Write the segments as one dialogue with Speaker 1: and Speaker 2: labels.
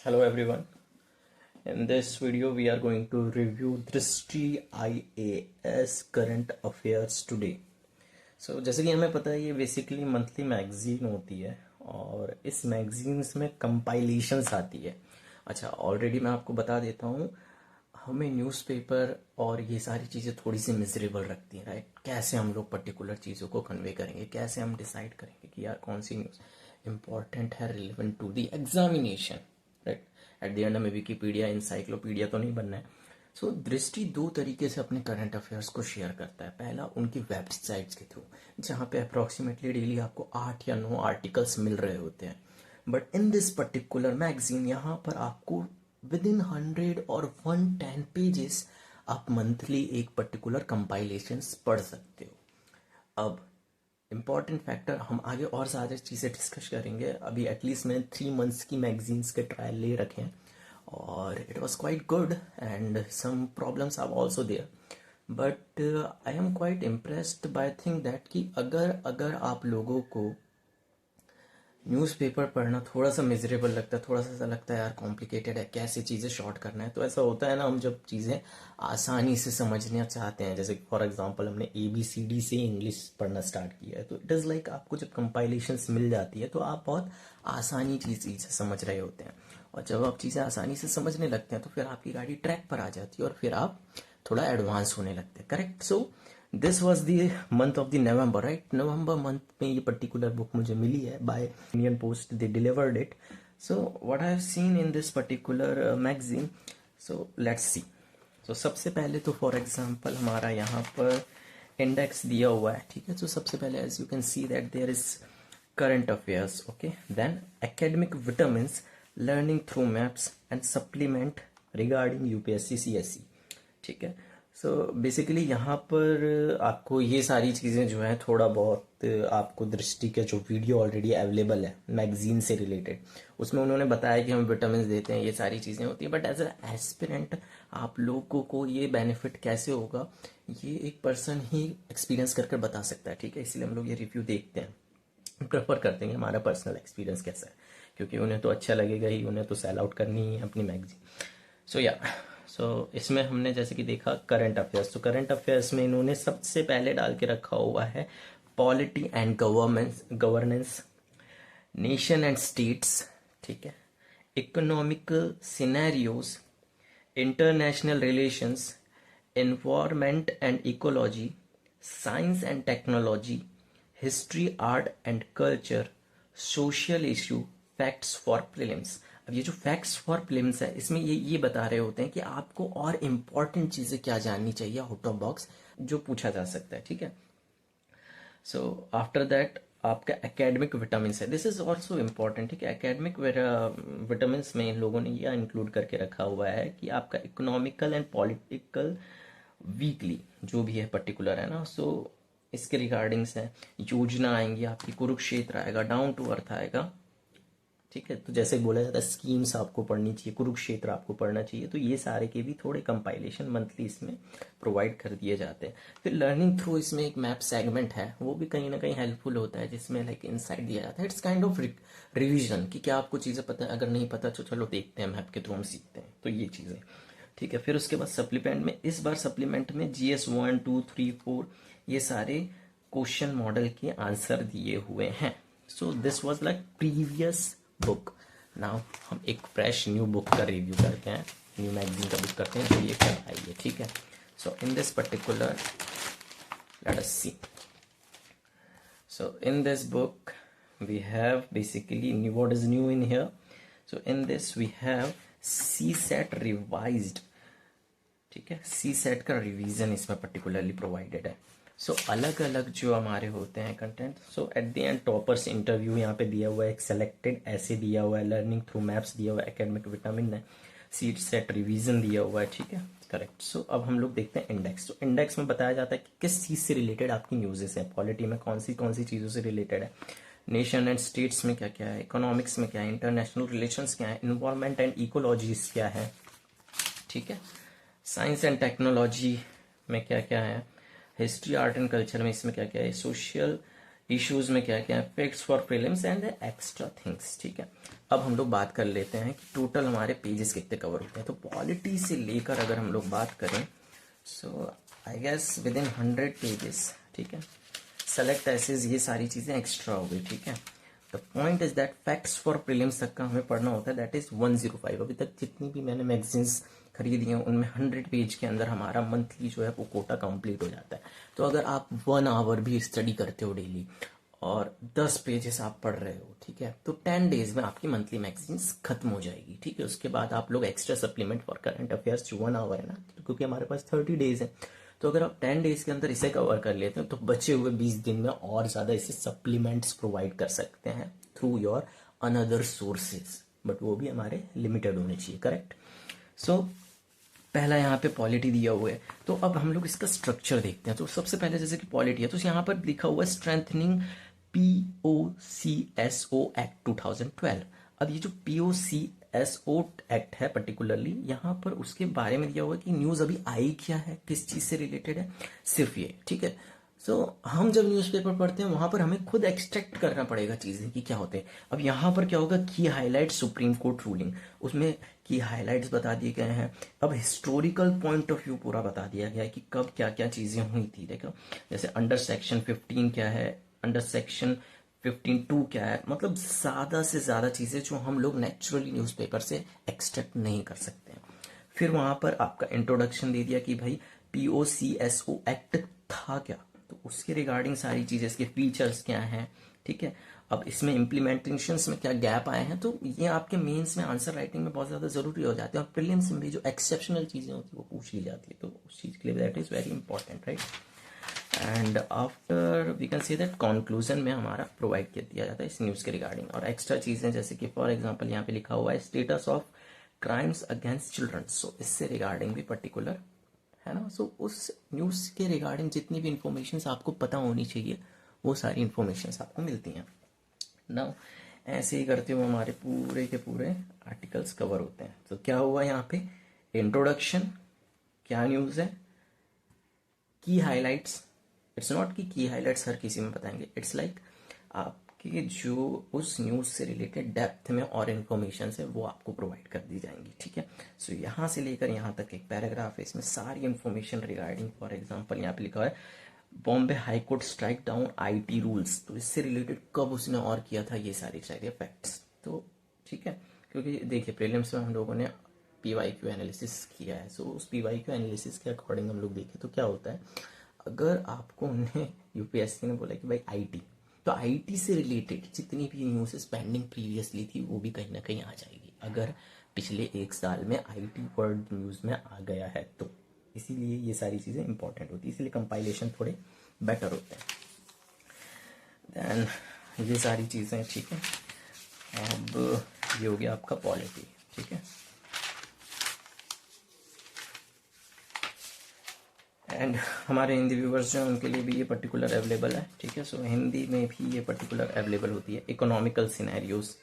Speaker 1: Hello everyone. In this video we are going to review Drishti IAS current affairs today. So जैसे कि हमें पता है ये बेसिकली मंथली मैगजीन होती है और इस मैगजीन्स में कंपाइलेशंस आती है। अच्छा, ऑलरेडी मैं आपको बता देता हूँ, हमें न्यूज़पेपर और ये सारी चीज़ें थोड़ी सी मिजरेबल रखती हैं, राइट। कैसे हम लोग पर्टिकुलर चीज़ों को कन्वे करेंगे, कैसे हम डिसाइड करेंगे कि यार कौन सी न्यूज़ इंपॉर्टेंट है, relevant to the examination, right. At the end हमें विकीपीडिया इंसाइक्लोपीडिया तो नहीं बनना है। सो दृष्टि दो तरीके से अपने करंट अफेयर्स को शेयर करता है। पहला उनकी वेबसाइट्स के थ्रू, जहाँ पे अप्रॉक्सीमेटली डेली आपको 8 या 9 आर्टिकल्स मिल रहे होते हैं। But in this particular magazine यहाँ पर आपको विद इन 100 और 110 पेजेस आप मंथली एक पर्टिकुलर कंपाइलेशन पढ़ सकते हो। अब इम्पॉर्टेंट फैक्टर, हम आगे और ज़्यादा चीज़ें डिस्कस करेंगे। अभी एटलीस्ट मैंने 3 मंथ्स की मैगजीन्स के ट्रायल ले रखे हैं और it was quite good and some problems are also there, but I am quite impressed by thing that कि अगर आप लोगों को न्यूज़पेपर पढ़ना थोड़ा सा मिजरेबल लगता है, थोड़ा सा ऐसा लगता है यार कॉम्प्लिकेटेड है, कैसे चीज़ें शॉर्ट करना है, तो ऐसा होता है ना, हम जब चीज़ें आसानी से समझना चाहते हैं, जैसे फॉर एग्जांपल हमने ABCD से इंग्लिश पढ़ना स्टार्ट किया है, तो इट इज़ लाइक आपको जब कंपाइलेशंस मिल जाती है तो आप बहुत आसानी चीज़ें समझ रहे होते हैं, और जब आप चीज़ें आसानी से समझने लगते हैं तो फिर आपकी गाड़ी ट्रैक पर आ जाती है और फिर आप थोड़ा एडवांस होने लगते हैं, correct. So this was the month of the November, right. November month में ये पर्टिकुलर बुक मुझे मिली है by Indian post, they delivered it. So what I have seen in this particular magazine, so let's see. तो सबसे पहले तो for example हमारा यहाँ पर इंडेक्स दिया हुआ है, ठीक है। तो सबसे पहले as you can see that there is current affairs, okay, then academic vitamins, learning through maps and supplement regarding UPSC CSE, ठीक है। सो बेसिकली यहाँ पर आपको ये सारी चीज़ें जो हैं थोड़ा बहुत आपको दृष्टि के जो वीडियो ऑलरेडी अवेलेबल है मैगजीन से रिलेटेड, उसमें उन्होंने बताया कि हम विटामिन देते हैं, ये सारी चीज़ें होती हैं। बट एज ए एस्पिरेंट आप लोगों को ये बेनिफिट कैसे होगा, ये एक पर्सन ही एक्सपीरियंस करके बता सकता है, ठीक है। इसलिए हम लोग ये रिव्यू देखते हैं, प्रेफर करते हैं हमारा पर्सनल एक्सपीरियंस कैसा है, क्योंकि उन्हें तो अच्छा लगेगा ही, उन्हें तो सेल आउट करनी ही है अपनी मैगजीन। सो इसमें हमने जैसे कि देखा करंट अफेयर्स, तो करंट अफेयर्स में इन्होंने सबसे पहले डाल के रखा हुआ है polity and governance, nation and states, ठीक है, economical scenarios, international relations, environment and ecology, science and technology, history art and culture, social issue, facts for prelims. अब ये जो फैक्ट्स फॉर प्रीलिम्स है, इसमें ये बता रहे होते हैं कि आपको और इम्पॉर्टेंट चीज़ें क्या जाननी चाहिए आउट ऑफ बॉक्स जो पूछा जा सकता है, ठीक है। सो आफ्टर दैट आपका एकेडमिक विटामिन है, दिस इज ऑल्सो इम्पॉर्टेंट, ठीक है। एकेडमिक विटामिन में इन लोगों ने यह इंक्लूड करके रखा हुआ है कि आपका इकोनॉमिकल एंड पॉलिटिकल वीकली जो भी है पर्टिकुलर है ना, सो इसके रिगार्डिंग्स है, योजना आएंगी आपकी, कुरुक्षेत्र आएगा, डाउन टू अर्थ आएगा, ठीक है। तो जैसे बोला जाता है स्कीम्स आपको पढ़नी चाहिए, कुरुक्षेत्र आपको पढ़ना चाहिए, तो ये सारे के भी थोड़े कंपाइलेशन मंथली इसमें प्रोवाइड कर दिए जाते हैं। फिर लर्निंग थ्रू, इसमें एक मैप सेगमेंट है, वो भी कहीं ना कहीं हेल्पफुल होता है, जिसमें लाइक इनसाइट दिया जाता है। इट्स काइंड ऑफ रिविजन कि क्या आपको चीज़ें पता है, अगर नहीं पता तो चलो देखते हैं मैप के थ्रू हम सीखते हैं, तो ये चीज़ें, ठीक है। फिर उसके बाद सप्लीमेंट में, इस बार सप्लीमेंट में GS 1 2 3 4 ये सारे क्वेश्चन मॉडल के आंसर दिए हुए हैं। So this was like previous book. Now हम एक फ्रेश न्यू बुक का रिव्यू करते हैं, न्यू मैगजीन का बुक करते हैं, तो ये क्या आई है, ठीक है। So in this particular let us see, so in this book we have basically new, what is new in here, so in this we have CSET revised, ठीक है। CSET का रिवीजन इसमें पर्टिकुलरली प्रोवाइडेड है। सो अलग अलग जो हमारे होते हैं content, so eight the and toppers interview यहाँ पे दिया हुआ है, एक सेलेक्टेड ऐसे दिया हुआ है, लर्निंग थ्रू मैप्स दिया हुआ है, एकेडमिक विटामिन है, CSET रिवीजन दिया हुआ है, ठीक है, करेक्ट। सो अब हम लोग देखते हैं इंडेक्स। तो इंडेक्स में बताया जाता है कि किस चीज़ से रिलेटेड आपकी न्यूज़ेस है, पॉलिटी में कौन सी चीज़ों से रिलेटेड है, नेशन एंड स्टेट्स में क्या क्या है, इकोनॉमिक्स में क्या है, इंटरनेशनल रिलेशंस क्या है, इन्वायरमेंट एंड इकोलॉजीज क्या है, ठीक है, साइंस एंड टेक्नोलॉजी में क्या क्या है, हिस्ट्री आर्ट एंड कल्चर में इसमें क्या क्या है, सोशल इश्यूज में क्या क्या है, facts for prelims and extra things. ठीक है, अब हम लोग बात कर लेते हैं कि टोटल हमारे पेजेस कितने कवर होते हैं। तो पॉलिटी से लेकर अगर हम लोग बात करें, so I guess within 100 pages. ठीक है, सेलेक्ट एसेज, ये सारी चीजें एक्स्ट्रा हो गई। ठीक है, the point is that facts for prelims तक का हमें पढ़ना होता है, दैट इज 105। अभी तक जितनी भी मैंने मैगजीन्स खरीदी हैं उनमें 100 पेज के अंदर हमारा मंथली जो है वो कोटा कंप्लीट हो जाता है। तो अगर आप 1 आवर भी स्टडी करते हो डेली और 10 पेजेस आप पढ़ रहे हो, ठीक है, तो 10 डेज में आपकी मंथली मैगजीन्स खत्म हो जाएगी। ठीक है, उसके बाद आप लोग extra supplement for current affairs जो 1 आवर है ना, क्योंकि हमारे पास 30 डेज है, तो अगर आप 10 डेज के अंदर इसे कवर कर लेते हैं तो बचे हुए 20 दिन में और ज्यादा इसे सप्लीमेंट्स प्रोवाइड कर सकते हैं through your another sources, but वो भी हमारे लिमिटेड होने चाहिए। करेक्ट। सो पहला यहाँ पे पॉलिटी दिया हुआ है, तो अब हम लोग इसका स्ट्रक्चर देखते हैं। तो सबसे पहले जैसे कि पॉलिटी है तो यहाँ पर लिखा हुआ है स्ट्रेंथनिंग POCSO एक्ट 2012। अब ये जो POCSO एक्ट है पर्टिकुलरली, यहाँ पर उसके बारे में दिया हुआ है कि न्यूज अभी आई क्या है, किस चीज से रिलेटेड है, सिर्फ ये। ठीक है, सो हम जब न्यूज़पेपर पढ़ते हैं वहां पर हमें खुद एक्सट्रैक्ट करना पड़ेगा चीजें कि क्या होते हैं। अब यहाँ पर क्या होगा, की हाईलाइट सुप्रीम कोर्ट रूलिंग, उसमें की हाईलाइट्स बता दिए गए हैं। अब हिस्टोरिकल पॉइंट ऑफ व्यू पूरा बता दिया गया है कि कब क्या क्या चीजें हुई थी। देखो जैसे अंडर सेक्शन 15 क्या है, अंडर सेक्शन 15(2) क्या है, मतलब ज्यादा से ज्यादा चीजें जो हम लोग नेचुरली न्यूज़पेपर से एक्सट्रैक्ट नहीं कर सकते हैं। फिर वहां पर आपका इंट्रोडक्शन दे दिया कि भाई POCSO एक्ट था क्या, तो उसके रिगार्डिंग सारी चीजें, इसके फीचर्स क्या हैं। ठीक है, अब इसमें इम्प्लीमेंटेशंस में क्या गैप आए हैं, तो ये आपके मेंस में आंसर राइटिंग में बहुत ज्यादा जरूरी हो जाते हैं, और प्रीलिम्स में भी जो एक्सेप्शनल चीजें होती है वो पूछ ली जाती है, तो उस चीज के लिए that is very important, right. And after we can say that conclusion में हमारा प्रोवाइड कर दिया जाता है इस न्यूज के रिगार्डिंग, और एक्स्ट्रा चीजें जैसे कि फॉर एग्जांपल यहाँ पे लिखा हुआ है status of crimes against children, so इससे रिगार्डिंग भी पर्टिकुलर है ना। सो उस न्यूज के रिगार्डिंग जितनी भी इंफॉर्मेशन आपको पता होनी चाहिए वो सारी इंफॉर्मेशन आपको मिलती हैं ना। ऐसे ही करते हुए हमारे पूरे के पूरे आर्टिकल्स कवर होते हैं। तो क्या हुआ यहाँ पे, इंट्रोडक्शन, क्या न्यूज है, की हाइलाइट्स। इट्स नॉट की हाइलाइट्स हर किसी में बताएंगे, इट्स लाइक आपके जो उस न्यूज से रिलेटेड डेप्थ में और इन्फॉर्मेशन है वो आपको प्रोवाइड कर दी जाएंगी। ठीक है, सो यहाँ से लेकर यहाँ तक एक पैराग्राफ है, इसमें सारी इन्फॉर्मेशन रिगार्डिंग, फॉर एग्जांपल यहाँ पे लिखा है Bombay high court strike down IT rules, तो इससे रिलेटेड कब उसने और किया था, ये सारी सारे फैक्ट्स। तो ठीक है, क्योंकि देखिए प्रीलिम्स में हम लोगों ने PYQ एनालिसिस किया है, सो उस PYQ एनालिसिस के अकॉर्डिंग हम लोग देखें तो क्या होता है, अगर आपको उन्हें UPSC ने बोला कि भाई IT, तो IT से रिलेटेड जितनी भी न्यूज़ पेंडिंग प्रीवियसली थी वो भी कहीं ना कहीं आ जाएगी, अगर पिछले 1 साल में IT वर्ल्ड न्यूज़ में आ गया है तो। इसीलिए ये सारी चीज़ें इंपॉर्टेंट होती है, इसलिए कंपाइलेशन थोड़े बेटर होते हैं। देन ये सारी चीज़ें, ठीक है। अब ये हो गया आपका पॉलिटी। ठीक है, एंड हमारे हिंदी व्यूवर्स जो हैं उनके लिए भी ये पर्टिकुलर अवेलेबल है। ठीक है, सो हिंदी में भी ये पर्टिकुलर अवेलेबल होती है, इकोनॉमिकल सिनेरियोज।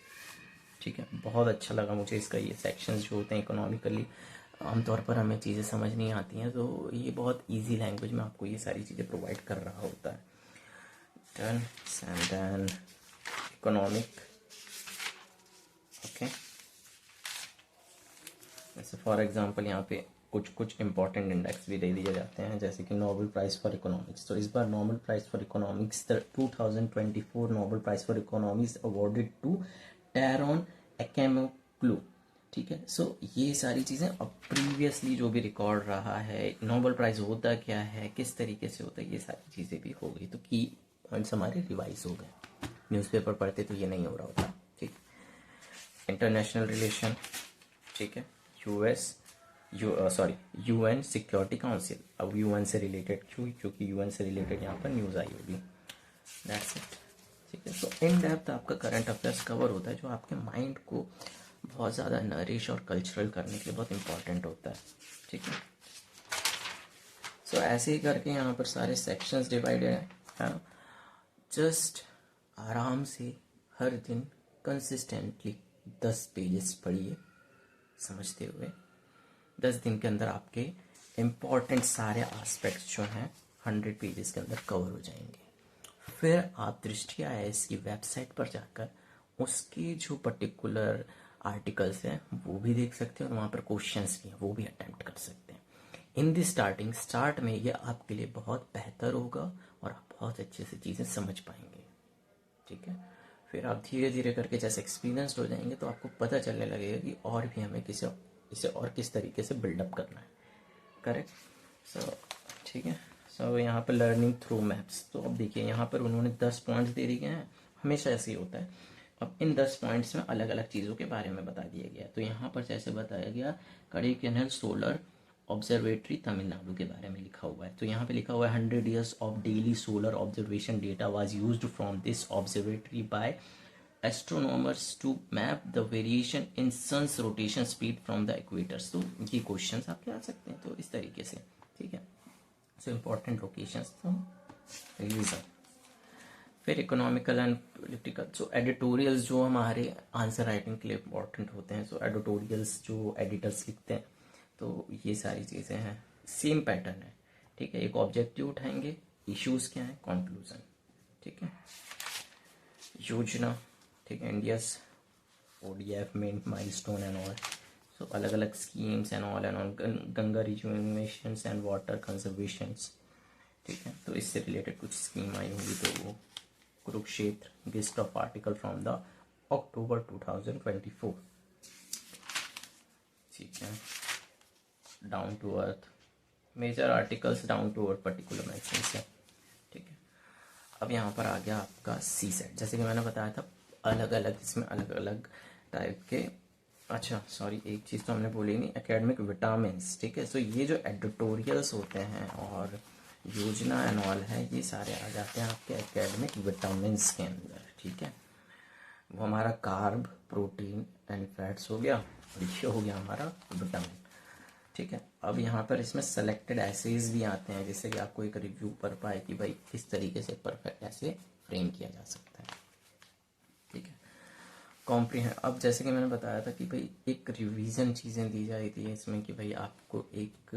Speaker 1: ठीक है, बहुत अच्छा लगा मुझे इसका, ये सेक्शंस जो होते हैं इकोनॉमिकली आमतौर पर हमें चीज़ें समझ नहीं आती हैं, तो ये बहुत इजी लैंग्वेज में आपको ये सारी चीज़ें प्रोवाइड कर रहा होता है। Done and then economic, okay, जैसे फॉर एग्जांपल यहाँ पे कुछ कुछ इंपॉर्टेंट इंडेक्स भी दे दिए जाते हैं, जैसे कि नोबेल प्राइज फॉर इकोनॉमिक्स। तो इस बार Nobel prize for economics 2024 Nobel prize for economics awarded to Daron Acemoglu. ठीक है, सो ये सारी चीज़ें अब प्रीवियसली जो भी रिकॉर्ड रहा है, नोबेल प्राइज होता क्या है, किस तरीके से होता है, ये सारी चीज़ें भी हो गई, तो की पॉइंट्स हमारे रिवाइज हो गए। न्यूज़पेपर पढ़ते तो ये नहीं हो रहा होता। ठीक, इंटरनेशनल रिलेशन, ठीक है, UN सिक्योरिटी काउंसिल। अब UN से रिलेटेड क्यों, क्योंकि UN से रिलेटेड यहाँ पर न्यूज़ आई होगी, दैट्स इट। ठीक है, सो इन डेप्थ आपका करंट अफेयर्स कवर होता है, जो आपके माइंड को बहुत ज़्यादा नरिश और कल्चरल करने के लिए बहुत इंपॉर्टेंट होता है। ठीक है, सो ऐसे ही करके यहाँ पर सारे सेक्शंस डिवाइडेड हैं। जस्ट आराम से हर दिन कंसिस्टेंटली 10 पेजेस पढ़िए समझते हुए, 10 दिन के अंदर आपके इम्पॉर्टेंट सारे एस्पेक्ट्स जो हैं 100 पेजेस के अंदर कवर हो जाएंगे। फिर आप दृष्टि आईएएस की वेबसाइट पर जाकर उसके जो पर्टिकुलर आर्टिकल्स हैं वो भी देख सकते हैं और वहाँ पर क्वेश्चंस भी हैं वो भी अटेम्प्ट कर सकते हैं। इन दी स्टार्ट में ये आपके लिए बहुत बेहतर होगा और आप बहुत अच्छे से चीज़ें समझ पाएंगे। ठीक है, फिर आप धीरे धीरे करके जैसे एक्सपीरियंस्ड हो जाएंगे तो आपको पता चलने लगेगा कि और भी हमें इसे और किस तरीके से बिल्डअप करना है। करेक्ट। सो ठीक है, सो यहाँ पर लर्निंग थ्रू मैप्स, तो अब देखिए यहाँ पर उन्होंने 10 पॉइंट्स दे दिए हैं, हमेशा ऐसे ही होता है। अब इन 10 पॉइंट्स में अलग अलग चीज़ों के बारे में बता दिया गया। तो यहाँ पर जैसे बताया गया कोडाईकनाल सोलर ऑब्जर्वेटरी तमिलनाडु के बारे में लिखा हुआ है। तो यहाँ पे लिखा हुआ है 100 years of daily solar observation data was used from this observatory by astronomers to map the variation in sun's rotation speed from the equators. तो ये क्वेश्चंस आपके आ सकते हैं तो इस तरीके से। ठीक है, सो इम्पोर्टेंट लोकेशंस तो रिवीजन। फिर economical and political, so editorials जो हमारे आंसर राइटिंग के लिए इम्पोर्टेंट होते हैं। सो एडिटोरियल्स जो एडिटर्स लिखते हैं तो ये सारी चीज़ें हैं, सेम पैटर्न है। ठीक है, एक ऑब्जेक्टिव उठाएंगे, इश्यूज क्या है, कंक्लूजन। ठीक है, योजना, ठीक है, India's ODF main milestone and all. So अलग अलग schemes and all Ganga rejuvenation and water conservation. ठीक है, तो इससे रिलेटेड कुछ स्कीम आई होंगी तो वो Kurukshetra guest of article from the October 2024। ठीक है, down to earth major articles down to earth particular magazines है। ठीक है, अब यहाँ पर आ गया आपका सी सेट। जैसे कि मैंने बताया था अलग अलग इसमें अलग अलग टाइप के, अच्छा सॉरी एक चीज़ तो हमने बोली नहीं, एकेडमिक विटामिन्स। ठीक है, सो ये जो एडिटोरियल्स होते हैं और योजना एंड ऑल है ये सारे आ जाते हैं आपके एकेडमिक विटामिन्स के अंदर। ठीक है, वो हमारा कार्ब प्रोटीन एंड फैट्स हो गया और ये हो गया हमारा विटामिन। ठीक है, अब यहाँ पर इसमें सेलेक्टेड एसेज भी आते हैं जिससे कि आपको एक रिव्यू कर पाए कि भाई किस तरीके से परफेक्ट ऐसे फ्रेम किया जा सकता है। ठीक है, कॉम्प्रीहेंड, अब जैसे कि मैंने बताया था कि भाई एक रिवीजन चीज़ें दी जाती है इसमें कि भाई आपको एक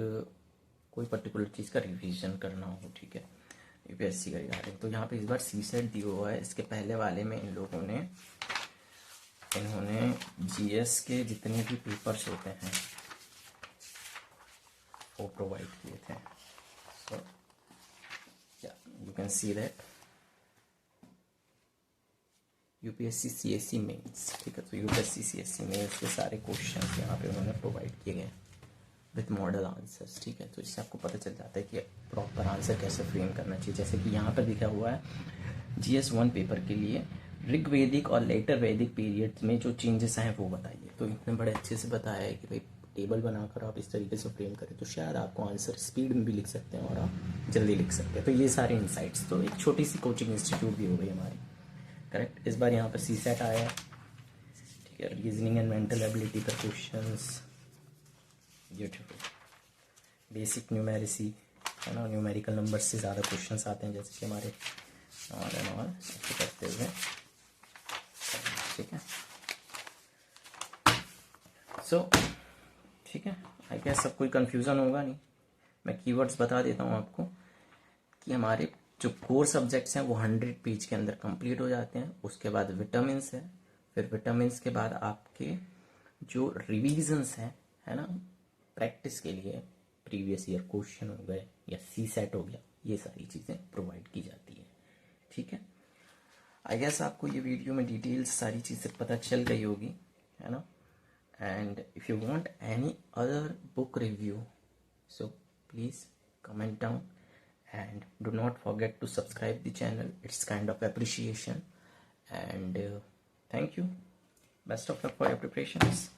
Speaker 1: कोई पर्टिकुलर चीज़ का रिवीजन करना हो। ठीक है, यूपीएससी का रिगार्डिंग, तो यहाँ पे इस बार सी सेट दिया हुआ है। इसके पहले वाले में इन्होंने जीएस के जितने भी पेपर्स होते हैं वो प्रोवाइड किए थे। So you can see that UPSC CSC mains. ठीक है, तो यूपीएससी सीएससी मेंस के सारे क्वेश्चन यहाँ पे उन्होंने प्रोवाइड किए गए विथ मॉडल आंसर्स। ठीक है, तो इससे आपको पता चल जाता है कि प्रॉपर आंसर कैसे फ्रेम करना चाहिए। जैसे कि यहाँ पर लिखा हुआ है GS1 पेपर के लिए ऋग्वेदिक और लेटर वैदिक पीरियड में जो चेंजेस हैं वो बताइए। तो इतने बड़े अच्छे से बताया है कि भाई टेबल बनाकर आप इस तरीके से फ्रेम करें तो शायद आपको आंसर स्पीड में भी लिख सकते हैं और आप जल्दी लिख सकते हैं। तो ये सारे इंसाइट्स, तो एक छोटी सी कोचिंग इंस्टीट्यूट भी हो गई हमारी। करेक्ट, इस बार यहाँ पर सी सेट आया। ठीक है, रीजनिंग एंड मेंटल एबिलिटी पर क्वेश्चंस, ब्यूटीफुल। बेसिक न्यूमेरिसी है ना, न्यूमेरिकल नंबर से ज़्यादा क्वेश्चंस आते हैं जैसे कि हमारे और ऐसे करते हुए। ठीक है, सो ठीक है, आई गेस सब कोई कन्फ्यूज़न होगा नहीं। मैं कीवर्ड्स बता देता हूँ आपको कि हमारे जो कोर सब्जेक्ट्स हैं वो 100 पेज के अंदर कंप्लीट हो जाते हैं। उसके बाद विटामिन्स है, फिर विटामिन्स के बाद आपके जो रिविजन्स हैं है ना, प्रैक्टिस के लिए प्रीवियस ईयर क्वेश्चन हो गए या सी सेट हो गया, ये सारी चीज़ें प्रोवाइड की जाती है। ठीक है, आई गेस आपको ये वीडियो में डिटेल्स सारी चीज़ें पता चल गई होगी है ना। And if you want any other book review so please comment down and do not forget to subscribe the channel. It's kind of appreciation and thank you. Best of luck for your preparations.